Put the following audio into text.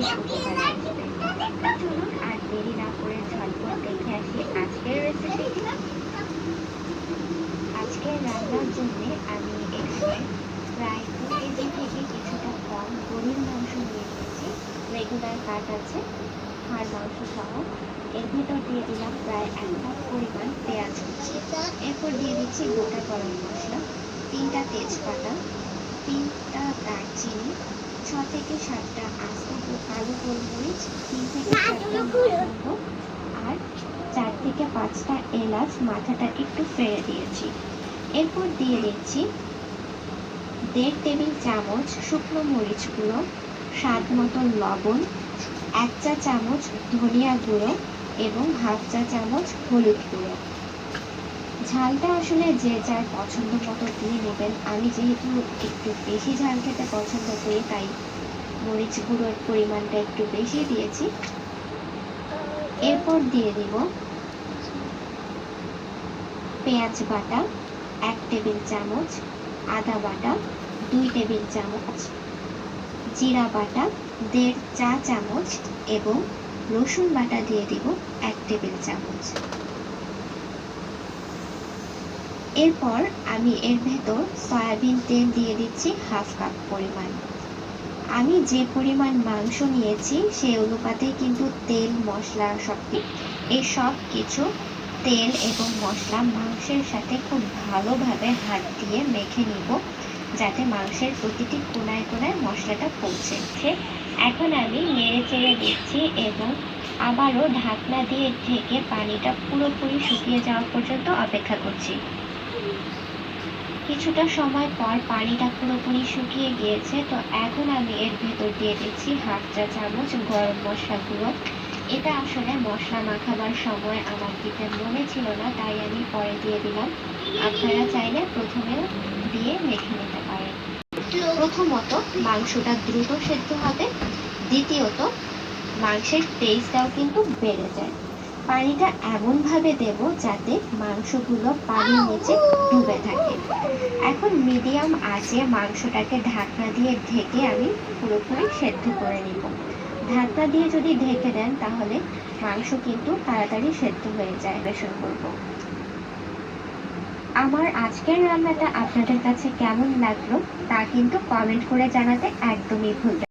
বেশ উপকারে আসবে। চলুন আর দেরি না করে ঝটপট দেখে আসি আজকের রেসিপিটি। আজকের রান্নার জন্য আমি এখানে প্রায় 2 কেজি থেকে কিছুটা কম গরুর মাংস নিয়ে নিয়েছি। রেগুলার কাট আছে, হাড় মাংস সহ। এর ভিতর দিয়ে দিলাম প্রায় 1 কাপ পরিমাণ পেঁয়াজ কুচি। এরপর দিয়ে দিচ্ছি গোটা গরম মশলা, 3টা তেজপাতা, 3টা দারচিনি, 6 থেকে 7টা আস্ত কালো গোলমরিচ, 3 থেকে 4টা লবঙ্গ আর 4 থেকে 5টা এলাচ মাথাটা একটু ফেড়ে দিয়েছি। এরপর দিয়ে দিচ্ছি 1.5 টেবিল চামচ শুকনো মরিচ গুঁড়ো, স্বাদ মতো লবণ, 1 চা চামচ ধনিয়া গুঁড়ো এবং 1/2 চা চামচ হলুদ গুঁড়ো। ঝালটা আসলে যে যার পছন্দ মতো দিয়ে নেবেন। আমি যেহেতু একটু বেশি ঝাল খেতে পছন্দ করি, তাই মরিচ গুঁড়োর পরিমাণটা একটু বেশি দিয়েছি। এরপর দিয়ে দিব পেঁয়াজ বাটা 1 টেবিল চামচ, আদা বাটা 2 টেবিল চামচ, জিরা বাটা 1.5 চা চামচ এবং রসুন বাটা দিয়ে দিব 1 টেবিল চামচ। এরপর আমি এর ভেতর সয়াবিন তেল দিয়ে দিচ্ছি 1/2 কাপ পরিমাণ। আমি যে পরিমাণ মাংস নিয়েছি সেই অনুপাতে কিন্তু তেল, মশলা এই সব কিছু তেল এবং মশলা মাংসের সাথে খুব ভালোভাবে হাত দিয়ে মেখে নিব, যাতে মাংসের প্রতিটি কোনায় কোনায় মশলাটা পৌঁছে। এখন আমি নেড়ে চেড়ে দিচ্ছি এবং আবারও ঢাকনা দিয়ে ঢেকে পানিটা পুরোপুরি শুকিয়ে যাওয়া পর্যন্ত অপেক্ষা করছি। কিছুটা সময় পর পানিটা পুরোপুরি শুকিয়ে গিয়েছে। তো এখন আমি এর ভেতর দিয়ে দিচ্ছি 1/2 চা চামচ গরম মশলা গুঁড়ো। এটা আসলে মশলা মাখাবার সময় আমার দিতে মনে ছিল না, তাই আমি পরে দিয়ে দিলাম। আপনারা চাইলে প্রথমেও দিয়ে মেখে নিতে পারেন। প্রথমত মাংসটা দ্রুত সেদ্ধ হবে, দ্বিতীয়ত মাংসের টেস্টটাও কিন্তু বেড়ে যায়। পানিটা এমনভাবে দেব যাতে মাংসগুলো পানির নিচে ডুবে থাকে। এখন মিডিয়াম আঁচে মাংসটাকে ঢাকনা দিয়ে ঢেকে আমি পুরোপুরি সেদ্ধ করে নিব। ঢাকনা দিয়ে যদি ঢেকে দেন তাহলে মাংস কিন্তু তাড়াতাড়ি সেদ্ধ হয়ে যায়। বেশন করব। আমার আজকের রান্নাটা আপনাদের কাছে কেমন লাগলো তা কিন্তু কমেন্ট করে জানাতে একদমই ভুলবেন না।